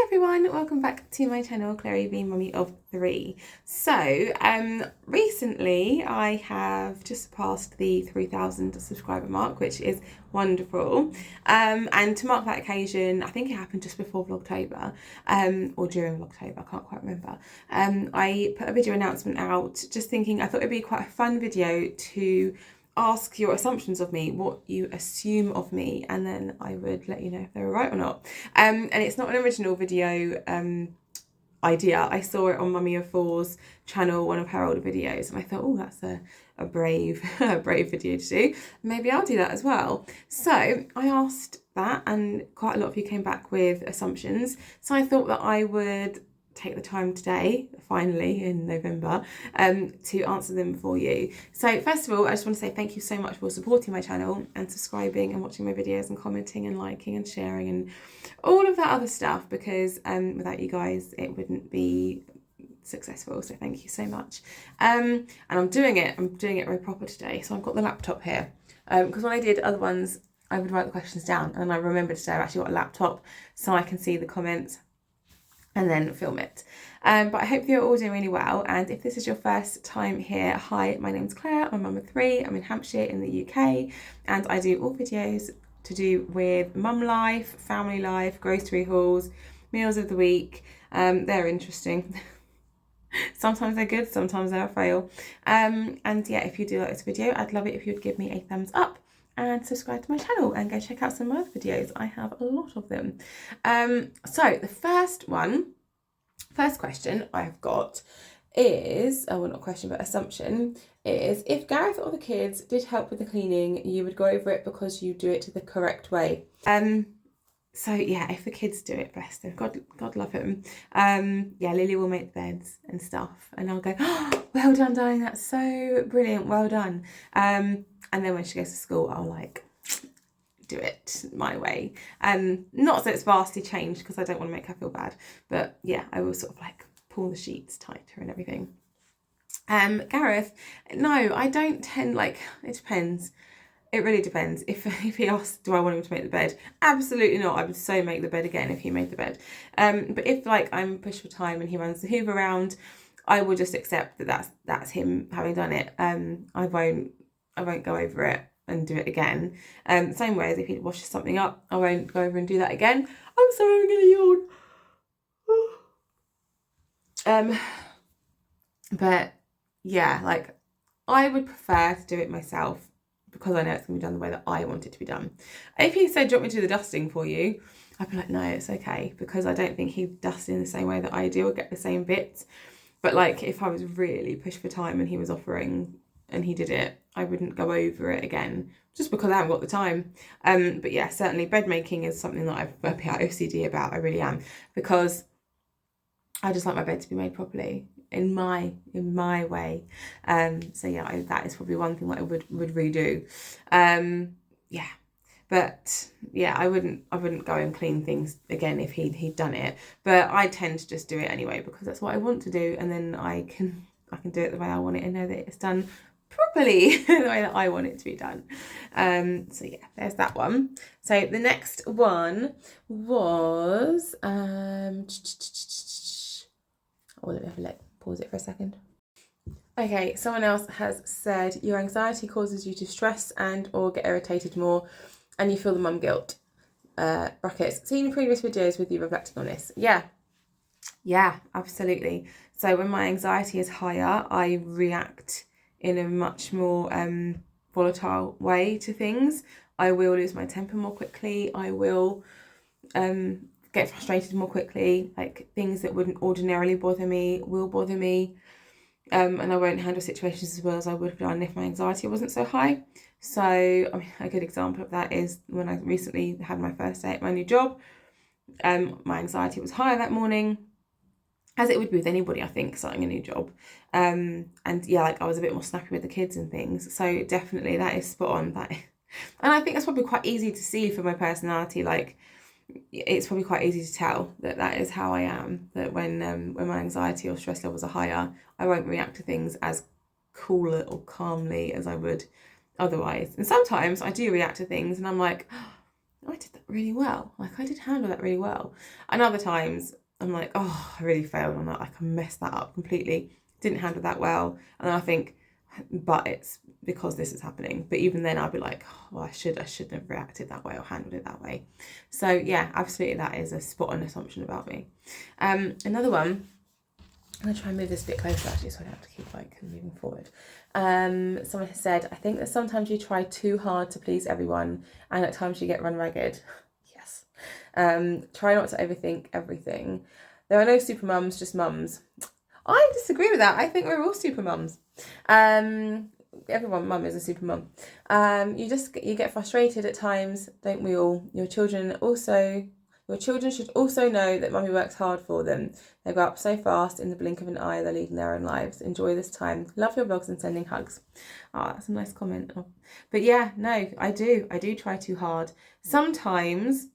everyone, welcome back to my channel, Clary being mummy of 3. So recently I have just surpassed the 3,000 subscriber mark, which is wonderful, and to mark that occasion, I think it happened just before Vlogtober, or during Vlogtober, I can't quite remember. I put a video announcement out just thinking I thought it'd be quite a fun video to ask your assumptions of me, what you assume of me, and then I would let you know if they were right or not. And it's not an original video idea. I saw it on Mummy of 4's channel, one of her older videos, and I thought, oh, that's a brave brave video to do. Maybe I'll do that as well. So I asked that, and quite a lot of you came back with assumptions. So I thought that I would take the time today, finally in November, to answer them for you. So first of all, I just want to say thank you so much for supporting my channel and subscribing and watching my videos and commenting and liking and sharing and all of that other stuff, because without you guys it wouldn't be successful. So thank you so much. And I'm doing it very proper today. So I've got the laptop here, because when I did other ones I would write the questions down, and I remembered today I've actually got a laptop so I can see the comments and then film it. But I hope you're all doing really well, and if this is your first time here, hi, my name's Claire, I'm mum of 3, I'm in Hampshire in the UK, and I do all videos to do with mum life, family life, grocery hauls, meals of the week. They're interesting. Sometimes they're good, sometimes they're a fail. And yeah, if you do like this video, I'd love it if you'd give me a thumbs up and subscribe to my channel and go check out some of my other videos. I have a lot of them. So the first question I've got is, oh, well, not question, but assumption, is if Gareth or the kids did help with the cleaning, you would go over it because you do it the correct way. So yeah, if the kids do it, bless them, God love them. Yeah, Lily will make the beds and stuff, and I'll go, oh, well done, darling, that's so brilliant, well done. And then when she goes to school, I'll like do it my way. Not so it's vastly changed, because I don't want to make her feel bad, but yeah, I will sort of like pull the sheets tighter and everything. Gareth, no, I don't tend, like, it depends. It really depends. If he asks, do I want him to make the bed? Absolutely not. I would so make the bed again if he made the bed. But if like I'm pushed for time and he runs the Hoover around, I will just accept that that's him having done it. I won't go over it and do it again. Same way as if he washes something up, I won't go over and do that again. I'm sorry, I'm gonna yawn. But yeah, like, I would prefer to do it myself, because I know it's going to be done the way that I want it to be done. If he said, do you want me to do the dusting for you? I'd be like, no, it's okay, because I don't think he'd dust in the same way that I do or get the same bits. But like, if I was really pushed for time and he was offering and he did it, I wouldn't go over it again, just because I haven't got the time. But yeah, certainly bed making is something that I'm a bit OCD about. I really am, because I just like my bed to be made properly in my way. So yeah, that is probably one thing that I would redo. Yeah, but yeah, I wouldn't go and clean things again if he'd done it. But I tend to just do it anyway, because that's what I want to do, and then I can do it the way I want it and know that it's done properly the way that I want it to be done. So yeah, there's that one. So the next one was oh, let me have a look. Pause it for a second. Okay, someone else has said your anxiety causes you to stress and or get irritated more, and you feel the mum guilt. Brackets. Seen previous videos with you reflecting on this. Yeah, absolutely. So when my anxiety is higher, I react in a much more volatile way to things. I will lose my temper more quickly. I will get frustrated more quickly. Like, things that wouldn't ordinarily bother me will bother me, and I won't handle situations as well as I would have done if my anxiety wasn't so high. So I mean, a good example of that is when I recently had my first day at my new job. My anxiety was higher that morning, as it would be with anybody, I think, starting a new job. And yeah, like, I was a bit more snappy with the kids and things. So definitely that is spot on. That, and I think that's probably quite easy to see for my personality. Like, it's probably quite easy to tell that is how I am, that when my anxiety or stress levels are higher, I won't react to things as cooler or calmly as I would otherwise. And sometimes I do react to things and I'm like, I did that really well. Like, I did handle that really well. And other times I'm like, oh, I really failed on that. Like, I messed that up completely. Didn't handle that well. And then I think, but it's because this is happening. But even then I'll be like, oh, well, I shouldn't have reacted that way or handled it that way. So yeah, absolutely, that is a spot on assumption about me. Another one, I'm going to try and move this a bit closer actually, so I don't have to keep like moving forward. Someone has said, I think that sometimes you try too hard to please everyone and at times you get run ragged. Yes. Try not to overthink everything. There are no super mums, just mums. I disagree with that. I think we're all super mums. Everyone, mum is a super mum. You get frustrated at times, don't we all? Your children should also know that mummy works hard for them. They grow up so fast, in the blink of an eye, they're leading their own lives. Enjoy this time. Love your vlogs and sending hugs. Oh, that's a nice comment. Oh. But yeah, no, I do try too hard. Sometimes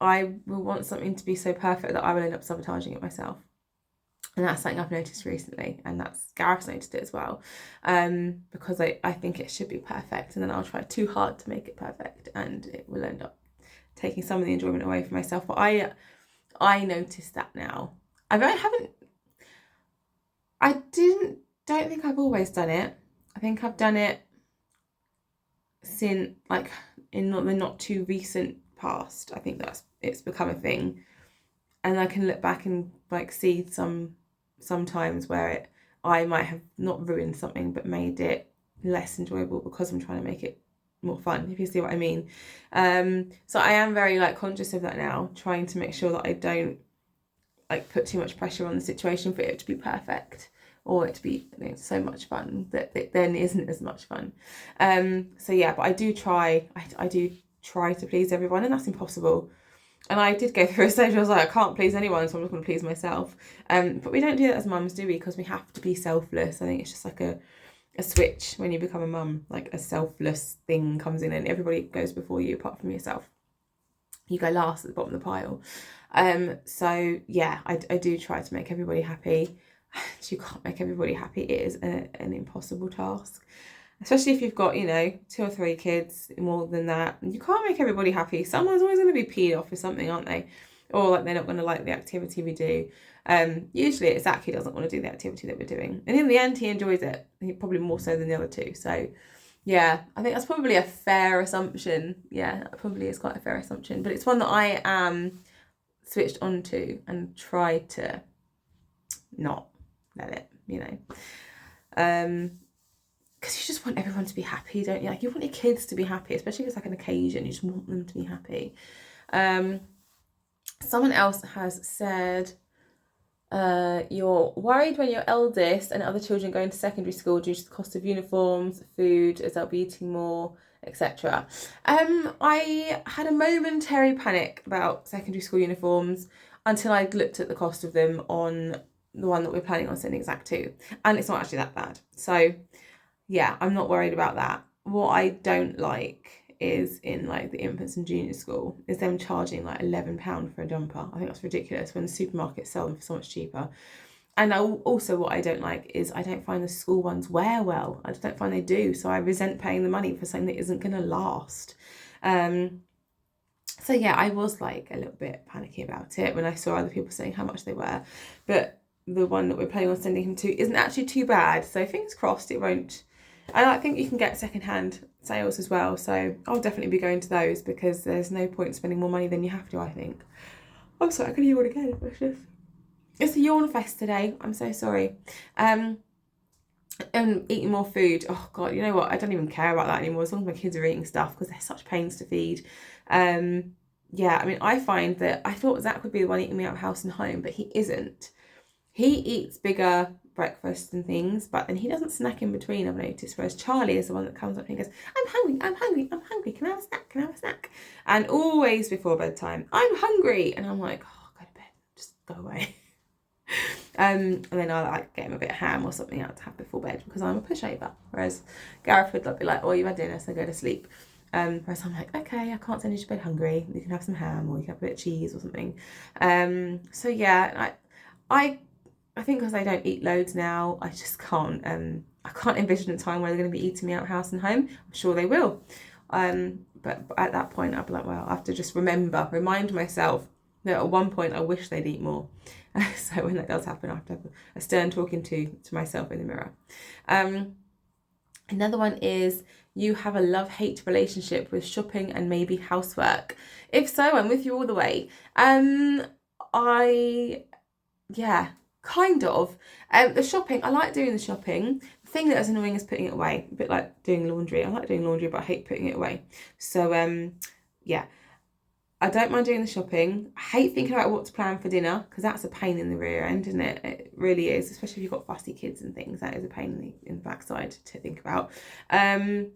I will want something to be so perfect that I will end up sabotaging it myself. And that's something I've noticed recently, and that's Gareth's noticed it as well, because I think it should be perfect, and then I'll try too hard to make it perfect, and it will end up taking some of the enjoyment away from myself. But I notice that now. I don't think I've always done it. I think I've done it since, like, in the not too recent past. I think it's become a thing, and I can look back and like see sometimes where I might have not ruined something but made it less enjoyable because I'm trying to make it more fun, if you see what I mean. So I am very like conscious of that now, trying to make sure that I don't like put too much pressure on the situation for it to be perfect or it to be, you know, so much fun that it then isn't as much fun. So yeah, but I do try to please everyone, and that's impossible. And I did go through a stage where I was like, I can't please anyone, so I'm just going to please myself. But we don't do that as mums, do we? Because we have to be selfless. I think it's just like a switch when you become a mum. Like a selfless thing comes in and everybody goes before you apart from yourself. You go last at the bottom of the pile. So yeah, I do try to make everybody happy. You can't make everybody happy. It is an impossible task. Especially if you've got, 2 or 3 kids, more than that. You can't make everybody happy. Someone's always going to be peed off with something, aren't they? Or like they're not going to like the activity we do. Usually it's Zach who doesn't want to do the activity that we're doing. And in the end, he enjoys it. He probably more so than the other 2. So yeah, I think that's probably a fair assumption. Yeah, that probably is quite a fair assumption. But it's one that I am switched onto and try to not let it, because you just want everyone to be happy, don't you? Like, you want your kids to be happy, especially if it's like an occasion. You just want them to be happy. Someone else has said, you're worried when your eldest and other children go into secondary school due to the cost of uniforms, food, as they'll be eating more, etc. I had a momentary panic about secondary school uniforms until I looked at the cost of them on the one that we're planning on sending Zach to, and it's not actually that bad. So yeah, I'm not worried about that. What I don't like is in like the infants and junior school is them charging like £11 for a jumper. I think that's ridiculous when the supermarkets sell them for so much cheaper. And also what I don't like is I don't find the school ones wear well. I just don't find they do. So I resent paying the money for something that isn't going to last. So yeah, I was like a little bit panicky about it when I saw other people saying how much they were. But the one that we're planning on sending him to isn't actually too bad. So fingers crossed it won't. And I think you can get secondhand sales as well. So I'll definitely be going to those because there's no point spending more money than you have to, I think. I'm sorry, I can yawn again. It's a yawn fest today. I'm so sorry. And eating more food. Oh God, you know what? I don't even care about that anymore as long as my kids are eating stuff because they're such pains to feed. Yeah, I mean, I find that I thought Zach would be the one eating me out of house and home, but he isn't. He eats bigger breakfasts and things, but then he doesn't snack in between, I've noticed, whereas Charlie is the one that comes up and goes, I'm hungry, can I have a snack? And always before bedtime, I'm hungry, and I'm like, oh, go to bed, just go away. And then I like get him a bit of ham or something out to have before bed because I'm a pushover, whereas Gareth would be like, oh, you've had dinner, so go to sleep. Whereas I'm like, okay, I can't send you to bed hungry, you can have some ham or you can have a bit of cheese or something. So yeah, I think because I don't eat loads now, I just can't. I can't envision a time where they're going to be eating me out house and home. I'm sure they will, But at that point, I'd be like, well, I have to just remind myself that at one point I wish they'd eat more. So when that does happen, I have to have a stern talking to myself in the mirror. Another one is, you have a love-hate relationship with shopping and maybe housework. If so, I'm with you all the way. Yeah, kind of. The shopping, I like doing the shopping. The thing that is annoying is putting it away. A bit like doing laundry. I like doing laundry, but I hate putting it away. So, yeah. I don't mind doing the shopping. I hate thinking about what to plan for dinner, because that's a pain in the rear end, isn't it? It really is, especially if you've got fussy kids and things. That is a pain in the backside to think about. And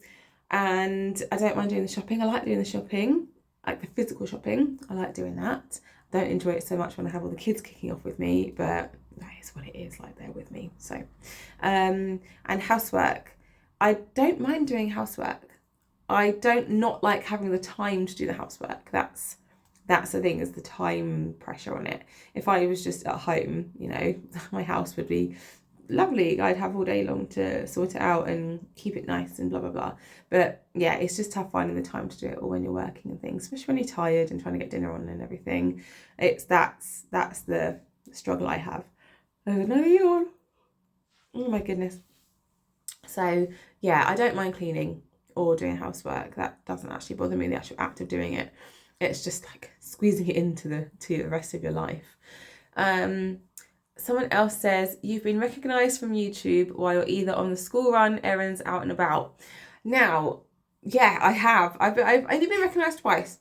I don't mind doing the shopping. I like doing the shopping, like the physical shopping. I like doing that. I don't enjoy it so much when I have all the kids kicking off with me, but that is what it is, like they're with me. So, and housework. I don't mind doing housework. I don't not like having the time to do the housework. That's the thing, is the time pressure on it. If I was just at home, you know, my house would be lovely. I'd have all day long to sort it out and keep it nice and blah, blah, blah. But yeah, it's just tough finding the time to do it all when you're working and things, especially when you're tired and trying to get dinner on and everything. That's the struggle I have. There's another yawn. Oh my goodness. So yeah, I don't mind cleaning or doing housework. That doesn't actually bother me, the actual act of doing it. It's just like squeezing it into the rest of your life. Someone else says, you've been recognised from YouTube while you're either on the school run, errands, out and about. Now, yeah, I have. I've only been recognised twice.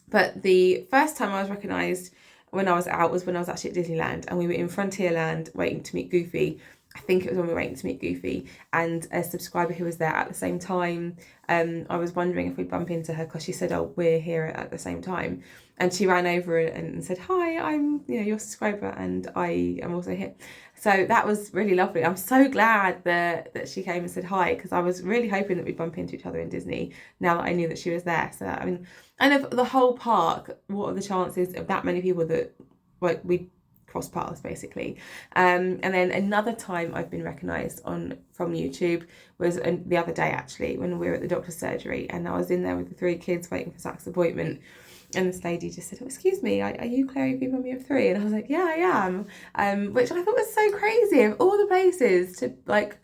But the first time I was recognised when I was out was when I was actually at Disneyland, and we were in Frontierland waiting to meet Goofy. I think it was when we were waiting to meet Goofy, and a subscriber who was there at the same time, I was wondering if we'd bump into her, because she said, oh, we're here at the same time. And she ran over and said, hi, I'm your subscriber, and I am also here. So that was really lovely. I'm so glad that she came and said hi, because I was really hoping that we'd bump into each other in Disney now that I knew that she was there. So, I mean, and of the whole park, what are the chances of that many people that, like, we cross paths basically. And then another time I've been recognised from YouTube was the other day, actually, when we were at the doctor's surgery, and I was in there with the 3 kids waiting for Zach's appointment, and this lady just said, oh, excuse me, are you Clary B, Mummy of 3? And I was like, yeah, I am. Which I thought was so crazy, of all the places to like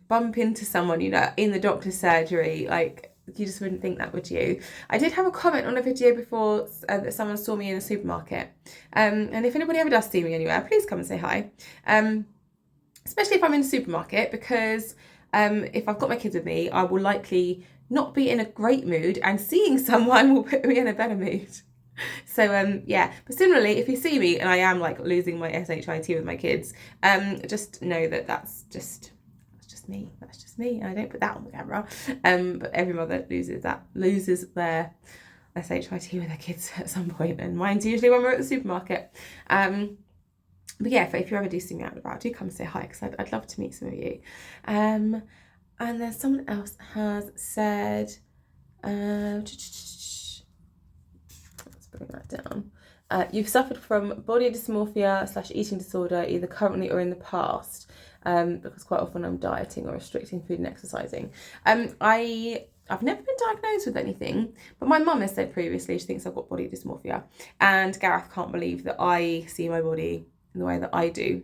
bump into someone, in the doctor's surgery. Like, you just wouldn't think that, would you? I did have a comment on a video before that someone saw me in a supermarket. And if anybody ever does see me anywhere, please come and say hi. Especially if I'm in a supermarket, because if I've got my kids with me, I will likely not be in a great mood, and seeing someone will put me in a better mood. So yeah, but similarly, if you see me and I am like losing my SHIT with my kids, just know that that's just me. That's just me. I don't put that on the camera. But every mother loses their SHIT with their kids at some point, and mine's usually when we're at the supermarket. But yeah, if you ever do see me out and about, do come say hi, because I'd love to meet some of you. And then someone else has said, let's bring that down. You've suffered from body dysmorphia / eating disorder, either currently or in the past. Because quite often I'm dieting or restricting food and exercising. I've never been diagnosed with anything, but my mum has said previously she thinks I've got body dysmorphia, and Gareth can't believe that I see my body in the way that I do.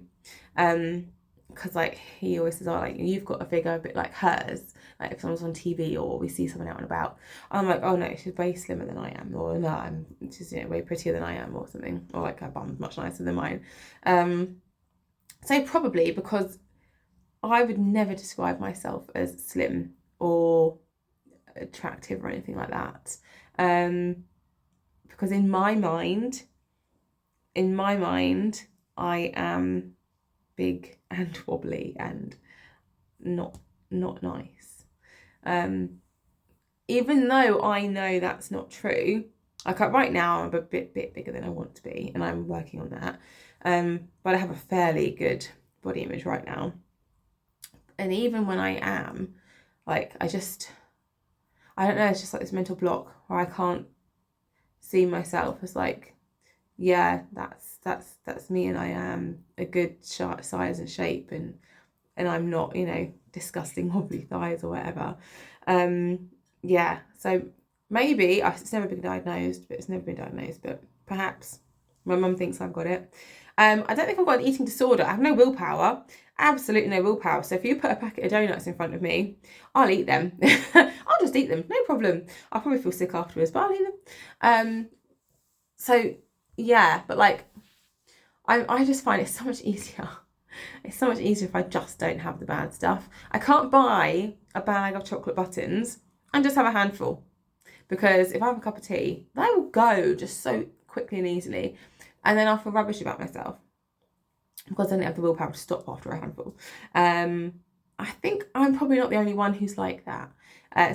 Because like he always says, oh, like, you've got a figure a bit like hers. Like if someone's on TV or we see someone out and about, I'm like, oh no, she's way slimmer than I am, or no, she's way prettier than I am, or something, or like her bum's much nicer than mine. So probably because I would never describe myself as slim or attractive or anything like that. Because in my mind, I am big and wobbly and not nice. Even though I know that's not true, like right now I'm a bit bigger than I want to be, and I'm working on that. But I have a fairly good body image right now. And even when I am, like, I don't know, it's just like this mental block where I can't see myself as like, yeah, that's me, and I am a good size and shape, and I'm not, disgusting wobbly thighs or whatever. Yeah, so maybe, it's never been diagnosed, but perhaps my mum thinks I've got it. I don't think I've got an eating disorder. I have no willpower, absolutely no willpower. So if you put a packet of donuts in front of me, I'll eat them. I'll just eat them, no problem. I'll probably feel sick afterwards, but I'll eat them. So yeah, but like, I just find it so much easier. It's so much easier if I just don't have the bad stuff. I can't buy a bag of chocolate buttons and just have a handful, because if I have a cup of tea, they will go just so quickly and easily, and then I'll feel rubbish about myself because I don't have the willpower to stop after a handful. I think I'm probably not the only one who's like that.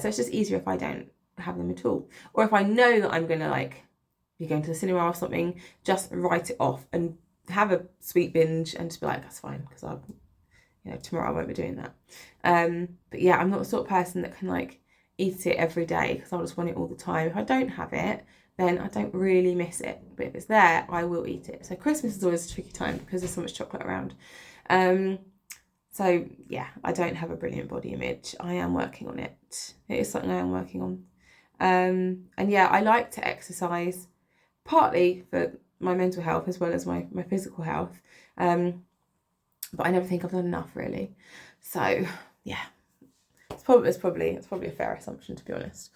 So it's just easier if I don't have them at all, or if I know that I'm gonna like be going to the cinema or something, just write it off and have a sweet binge and just be like, that's fine, because I'll, tomorrow I won't be doing that. But yeah, I'm not the sort of person that can like eat it every day, because I'll just want it all the time. If I don't have it, then I don't really miss it. But if it's there, I will eat it. So Christmas is always a tricky time because there's so much chocolate around. So yeah, I don't have a brilliant body image. I am working on it. It is something I am working on. And yeah, I like to exercise, partly for my mental health as well as my physical health. But I never think I've done enough, really. So yeah, it's probably a fair assumption, to be honest.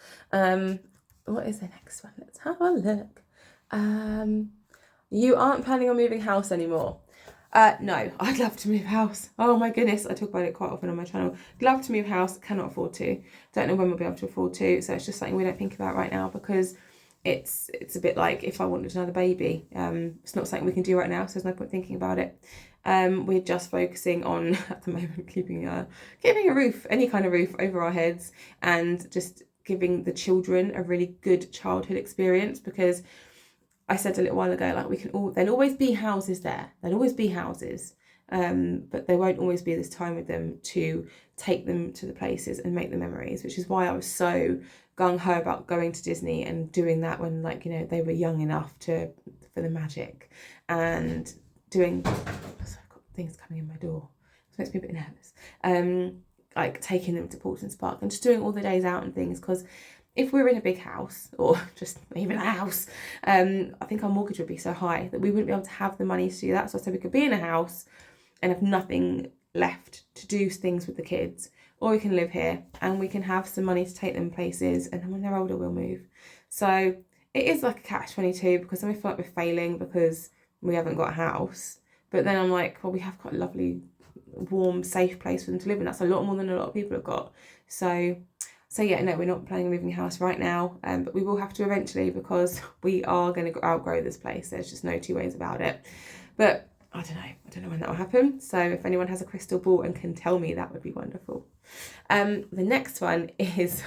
What is the next one? Let's have a look. You aren't planning on moving house anymore. No, I'd love to move house. Oh my goodness, I talk about it quite often on my channel. Love to move house, cannot afford to. Don't know when we'll be able to afford to. So it's just something we don't think about right now, because it's a bit like if I wanted another baby. It's not something we can do right now, so there's no point thinking about it. We're just focusing on, at the moment, keeping a roof, any kind of roof over our heads, and just giving the children a really good childhood experience, because I said a little while ago, like, there'll always be houses there. There'll always be houses. But there won't always be this time with them to take them to the places and make the memories, which is why I was so gung-ho about going to Disney and doing that when, like, they were young enough for the magic, and doing, so I've got things coming in my door, so it makes me a bit nervous, like taking them to Portsmouth Park and just doing all the days out and things, because if we're in a big house, or just even a house, I think our mortgage would be so high that we wouldn't be able to have the money to do that. So I said we could be in a house and have nothing left to do things with the kids, or we can live here and we can have some money to take them places, and then when they're older we'll move. So it is like a catch-22, because then we feel like we're failing because we haven't got a house, but then I'm like, well, we have got a lovely, warm, safe place for them to live in. That's a lot more than a lot of people have got. So yeah, no, we're not planning on moving house right now, but we will have to eventually, because we are going to outgrow this place. There's just no two ways about it. But I don't know when that will happen. So if anyone has a crystal ball and can tell me, that would be wonderful. The next one is,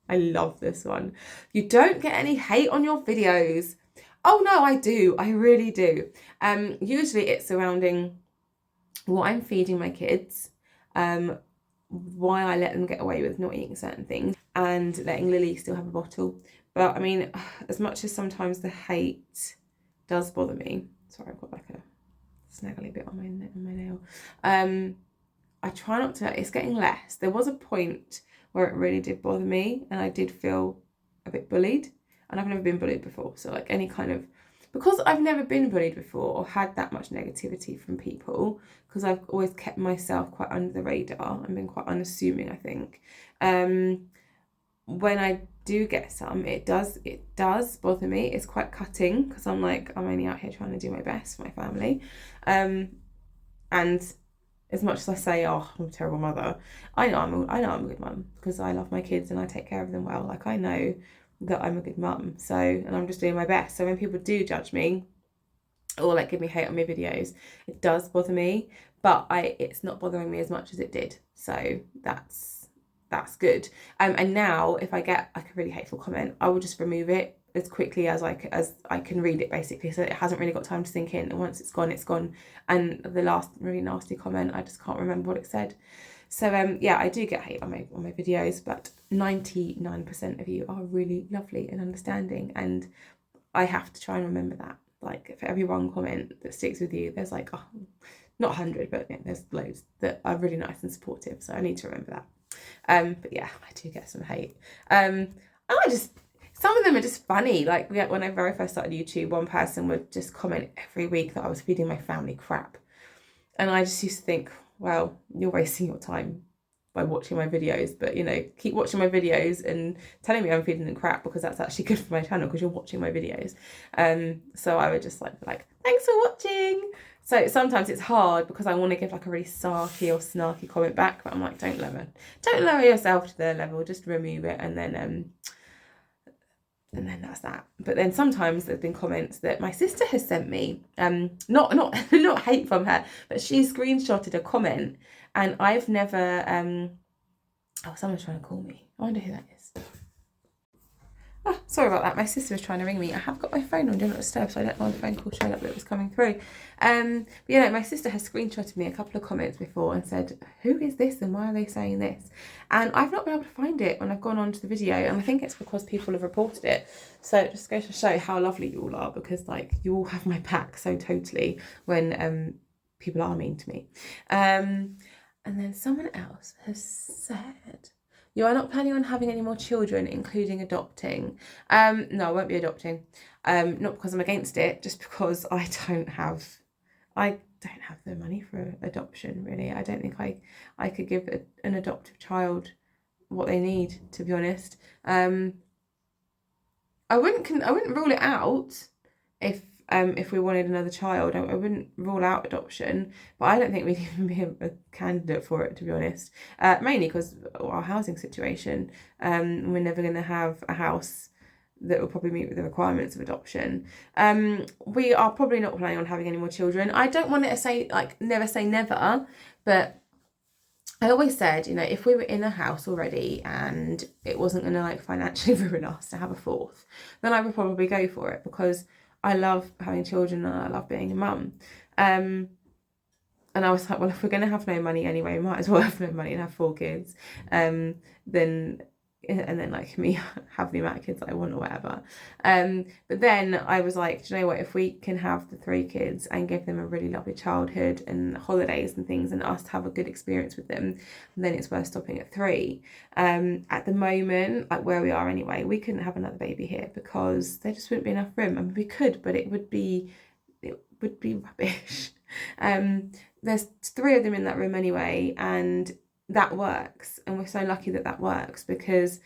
I love this one. You don't get any hate on your videos. Oh no, I do. I really do. Usually it's surrounding what I'm feeding my kids, why I let them get away with not eating certain things, and letting Lily still have a bottle. But I mean, as much as sometimes the hate does bother me, sorry, I've got like a snaggly bit on my nail. I try not to, it's getting less. There was a point where it really did bother me and I did feel a bit bullied, and I've never been bullied before. So like any kind of, because I've never been bullied before or had that much negativity from people, because I've always kept myself quite under the radar and been quite unassuming, I think. When I do get some, it does bother me. It's quite cutting, because I'm like, I'm only out here trying to do my best for my family. And as much as I say, oh, I'm a terrible mother, I know I'm a good mum, because I love my kids and I take care of them well. Like, I know that I'm a good mum, so, and I'm just doing my best. So when people do judge me or like give me hate on my videos, it does bother me, but it's not bothering me as much as it did. So that's good. And now if I get like a really hateful comment, I will just remove it as quickly as I can read it, basically, so it hasn't really got time to sink in, and once it's gone, it's gone. And the last really nasty comment, I just can't remember what it said. So yeah, I do get hate on my videos, but 99% of you are really lovely and understanding, and I have to try and remember that. Like, for every one comment that sticks with you, there's like, oh, not 100, but yeah, there's loads that are really nice and supportive, so I need to remember that. But yeah, I do get some hate. And I just, some of them are just funny. Like when I very first started YouTube, one person would just comment every week that I was feeding my family crap. And I just used to think, well, you're wasting your time by watching my videos, but keep watching my videos and telling me I'm feeding them crap, because that's actually good for my channel, because you're watching my videos. So I would just like thanks for watching. So sometimes it's hard because I want to give like a really sarky or snarky comment back, but I'm like, don't lower yourself to their level, just remove it, and then that's that. But then sometimes there's been comments that my sister has sent me, not hate from her, but she screenshotted a comment, and I've never oh, someone's trying to call me. I wonder who that is. Oh, sorry about that. My sister was trying to ring me. I have got my phone on Do Not Disturb, so I don't know the phone call showing up that it was coming through. But my sister has screenshotted me a couple of comments before and said, who is this and why are they saying this? And I've not been able to find it when I've gone onto the video, and I think it's because people have reported it. So it just goes to show how lovely you all are, because like you all have my back so totally when people are mean to me. And then someone else has said, you are not planning on having any more children, including adopting. No, I won't be adopting. Not because I'm against it, just because I don't have the money for adoption, really. I don't think I could give an adoptive child what they need, to be honest. I wouldn't rule it out if we wanted another child. I wouldn't rule out adoption, but I don't think we'd even be a candidate for it, to be honest. Mainly because our housing situation. We're never going to have a house that will probably meet with the requirements of adoption. We are probably not planning on having any more children. I don't want to say never say never, but I always said, if we were in a house already and it wasn't going to financially ruin us to have a fourth, then I would probably go for it, because I love having children and I love being a mum. And I was like, well, if we're going to have no money anyway, we might as well have no money and have 4 kids. Then me have the amount of kids that I want or whatever. But then I was like, do you know what? If we can have the 3 kids and give them a really lovely childhood and holidays and things, and us have a good experience with them, then it's worth stopping at 3. At the moment, where we are anyway, we couldn't have another baby here because there just wouldn't be enough room. I mean, we could, but it would be rubbish. There's 3 of them in that room anyway, and that works, and we're so lucky that works because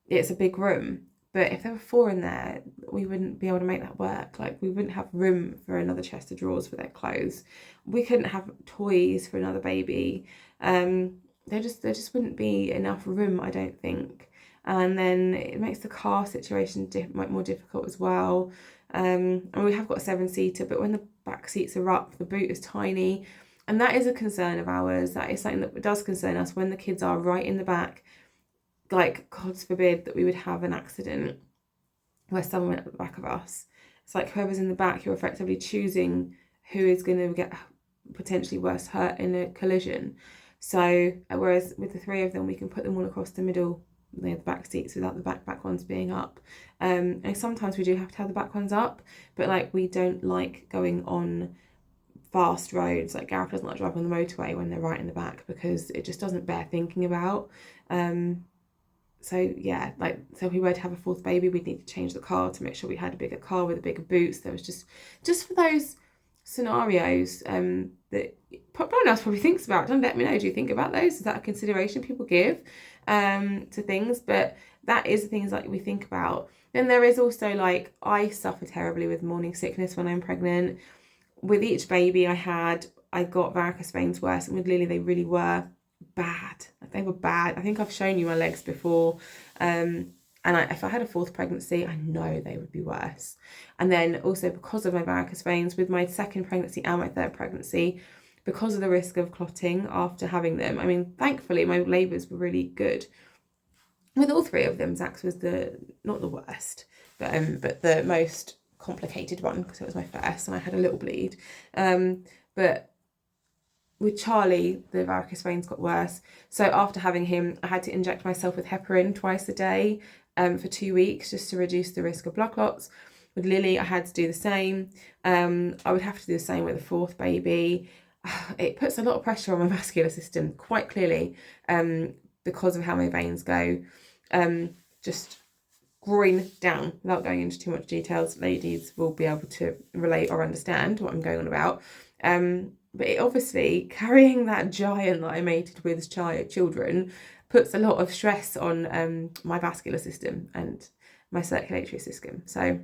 it's a big room. But if there were 4 in there, we wouldn't be able to make that work. We wouldn't have room for another chest of drawers for their clothes. We couldn't have toys for another baby. There just wouldn't be enough room, I don't think. And then it makes the car situation more difficult as well. And we have got a 7-seater, but when the back seats are up, the boot is tiny. And that is a concern of ours. That is something that does concern us when the kids are right in the back. God forbid that we would have an accident where someone at the back of us. It's whoever's in the back, you're effectively choosing who is going to get potentially worse hurt in a collision. So whereas with the 3 of them, we can put them all across the middle, the back seats, without the back ones being up. And sometimes we do have to have the back ones up, but we don't like going on fast roads. Gareth doesn't like driving on the motorway when they're right in the back, because it just doesn't bear thinking about. So yeah, so if we were to have a 4th baby, we'd need to change the car to make sure we had a bigger car with a bigger boot. So there was just for those scenarios that no one else probably thinks about. Don't let me know, do you think about those? Is that a consideration people give to things? But that is the things we think about. Then there is also I suffer terribly with morning sickness when I'm pregnant. With each baby I got varicose veins worse, and with Lily they really were bad. They were bad. I think I've shown you my legs before. And if I had a 4th pregnancy, I know they would be worse. And then also because of my varicose veins, with my 2nd pregnancy and my 3rd pregnancy, because of the risk of clotting after having them, I mean, thankfully my labours were really good. With all 3 of them, Zach's was not the worst, but the most complicated one, because it was my first and I had a little bleed. But with Charlie, the varicose veins got worse. So after having him, I had to inject myself with heparin twice a day for 2 weeks, just to reduce the risk of blood clots. With Lily, I had to do the same. I would have to do the same with a 4th baby. It puts a lot of pressure on my vascular system, quite clearly, because of how my veins go. Just groin down. Without going into too much details, ladies will be able to relate or understand what I'm going on about. But it obviously, carrying that giant that I mated with children puts a lot of stress on my vascular system and my circulatory system. So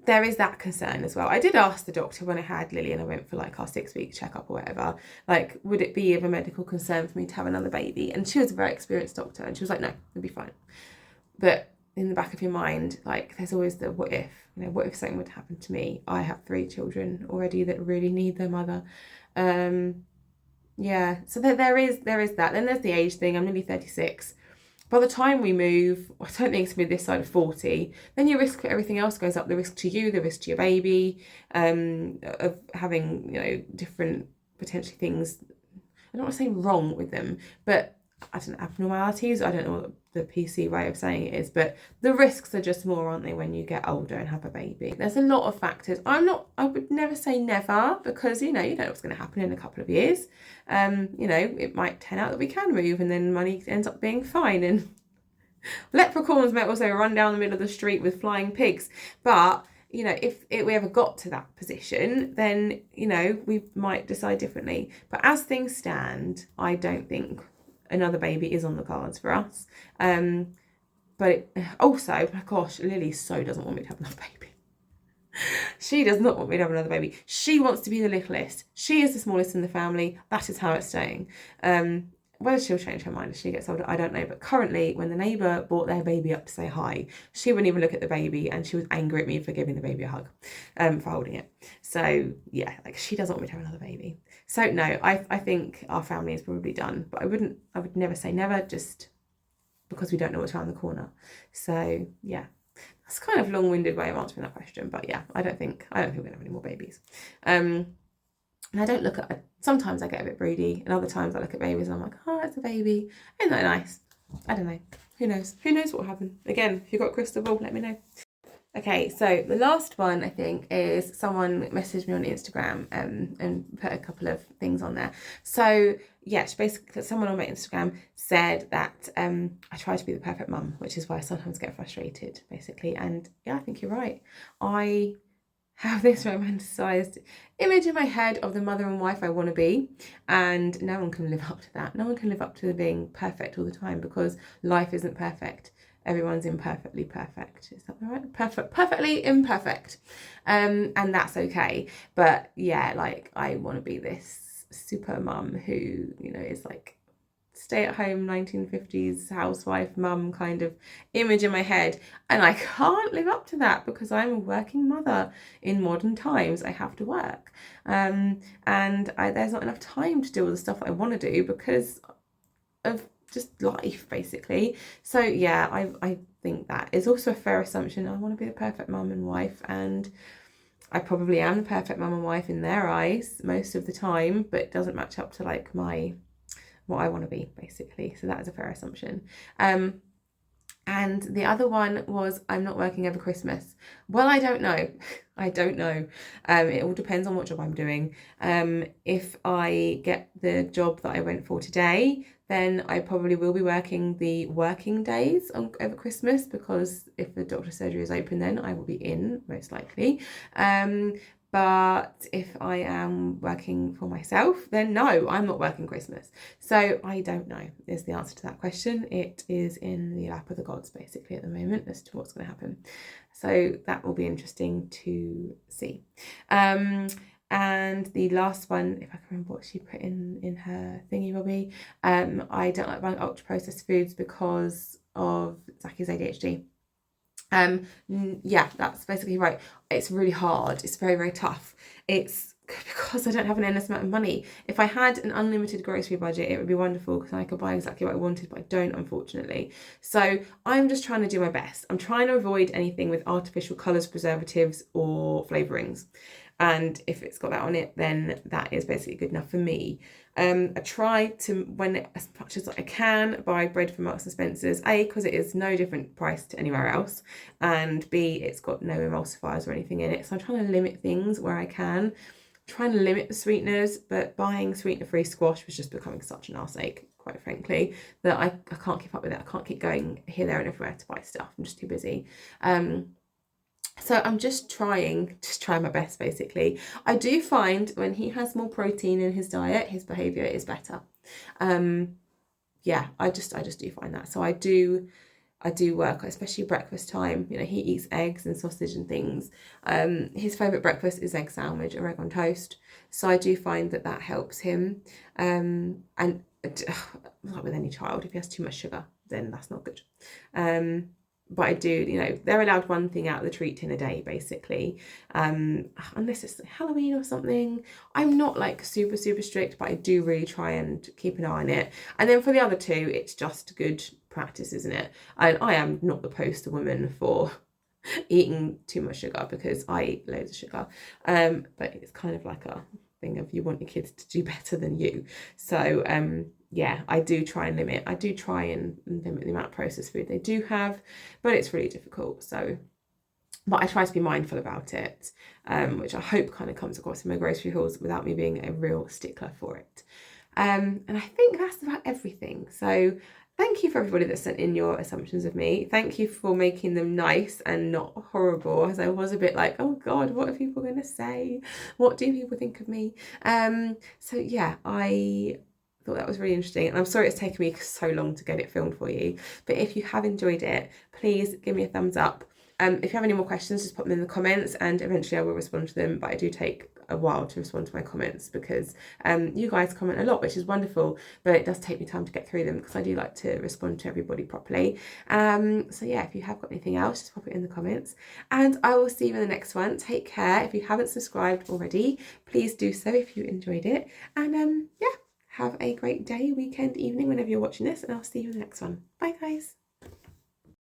there is that concern as well. I did ask the doctor when I had Lily and I went for like our 6-week checkup or whatever, like, would it be of a medical concern for me to have another baby? And she was a very experienced doctor and she was like, no, it'll be fine. But in the back of your mind, like, there's always the what if, what if something would happen to me? I have 3 children already that really need their mother. Yeah, so there is that. Then there's the age thing. I'm nearly 36. By the time we move, I don't think it's going to be this side of 40, then your risk for everything else goes up. The risk to you, the risk to your baby, of having, different potentially things, I don't want to say wrong with them, but I don't know, abnormalities. I don't know what the PC way of saying it is, but the risks are just more, aren't they, when you get older and have a baby? There's a lot of factors. I would never say never, because, you know what's going to happen in a couple of years. It might turn out that we can move and then money ends up being fine. And leprechauns might also run down the middle of the street with flying pigs. But, if we ever got to that position, then, we might decide differently. But as things stand, I don't think another baby is on the cards for us. But also, my gosh, Lily so doesn't want me to have another baby. She does not want me to have another baby. She wants to be the littlest. She is the smallest in the family. That is how it's staying. Whether she'll change her mind as she gets older, I don't know. But currently, when the neighbour brought their baby up to say hi, she wouldn't even look at the baby and she was angry at me for giving the baby a hug, for holding it. So, yeah, like, she doesn't want me to have another baby. So, no, I think our family is probably done. But I would never say never, just because we don't know what's around the corner. So, yeah. That's kind of a long-winded way of answering that question, but yeah, I don't think we're gonna have any more babies. And I don't look at. Sometimes I get a bit broody, and other times I look at babies and I'm like, oh, it's a baby. Isn't that nice? I don't know. Who knows? Who knows what will happen? Again, if you've got a crystal ball, let me know. Okay, so the last one, I think, is someone messaged me on Instagram and put a couple of things on there. So, yeah, basically, someone on my Instagram said that I try to be the perfect mum, which is why I sometimes get frustrated, basically. And yeah, I think you're right. I have this romanticised image in my head of the mother and wife I want to be, and no one can live up to that. No one can live up to being perfect all the time, because life isn't perfect. Everyone's imperfectly perfect. Is that right? Perfectly imperfect. And that's okay. But yeah, like, I want to be this super mum who, is like stay at home 1950s housewife mum kind of image in my head. And I can't live up to that because I'm a working mother in modern times. I have to work. And there's not enough time to do all the stuff I want to do because of just life, basically. So yeah, I think that is also a fair assumption. I want to be the perfect mum and wife, and I probably am the perfect mum and wife in their eyes most of the time, but it doesn't match up to like what I want to be, basically. So that is a fair assumption. And the other one was, I'm not working over Christmas. Well, I don't know. I don't know. It all depends on what job I'm doing. If I get the job that I went for today, then I probably will be working the working days over Christmas, because if the doctor's surgery is open, then I will be in, most likely. But if I am working for myself, then no, I'm not working Christmas. So I don't know is the answer to that question. It is in the lap of the gods, basically, at the moment, as to what's going to happen. So that will be interesting to see. And the last one, if I can remember what she put in her thingy, Bobby, I don't like buying ultra processed foods because of Zacky's ADHD. Yeah, that's basically right. It's really hard. It's very, very tough. It's because I don't have an endless amount of money. If I had an unlimited grocery budget, it would be wonderful because I could buy exactly what I wanted, but I don't, unfortunately. So I'm just trying to do my best. I'm trying to avoid anything with artificial colours, preservatives, or flavourings. And if it's got that on it, then that is basically good enough for me. I try to, as much as I can, buy bread from Marks and Spencer's. A, because it is no different price to anywhere else, and B, it's got no emulsifiers or anything in it. So I'm trying to limit things where I can. I'm trying to limit the sweeteners, but buying sweetener-free squash was just becoming such an arse ache, quite frankly, that I can't keep up with it. I can't keep going here, there and everywhere to buy stuff. I'm just too busy. So I'm just trying my best, basically. I do find when he has more protein in his diet, his behaviour is better. Yeah, I just do find that. So I do work, especially breakfast time. You know, he eats eggs and sausage and things. His favourite breakfast is egg sandwich or egg on toast. So I do find that helps him. And like with any child, if he has too much sugar, then that's not good. But I do, you know, they're allowed one thing out of the treat tin a day, basically, unless it's Halloween or something. I'm not like super strict, but I do really try and keep an eye on it. And then for the other two, it's just good practice, isn't it? And I am not the poster woman for eating too much sugar, because I eat loads of sugar, but it's kind of like a thing of you want your kids to do better than you. So yeah, I do try and limit the amount of processed food they do have, but it's really difficult. So, but I try to be mindful about it, which I hope kind of comes across in my grocery hauls without me being a real stickler for it. And I think that's about everything. So thank you for everybody that sent in your assumptions of me. Thank you for making them nice and not horrible, as I was a bit like, oh God, what are people going to say? What do people think of me? So yeah, I thought that was really interesting, and I'm sorry it's taken me so long to get it filmed for you, but if you have enjoyed it, please give me a thumbs up. If you have any more questions, just put them in the comments and eventually I will respond to them, but I do take a while to respond to my comments because you guys comment a lot, which is wonderful, but it does take me time to get through them because I do like to respond to everybody properly. So yeah, if you have got anything else, just pop it in the comments, and I will see you in the next one. Take care. If you haven't subscribed already, please do so if you enjoyed it, and yeah, have a great day, weekend, evening, whenever you're watching this, and I'll see you in the next one. Bye guys.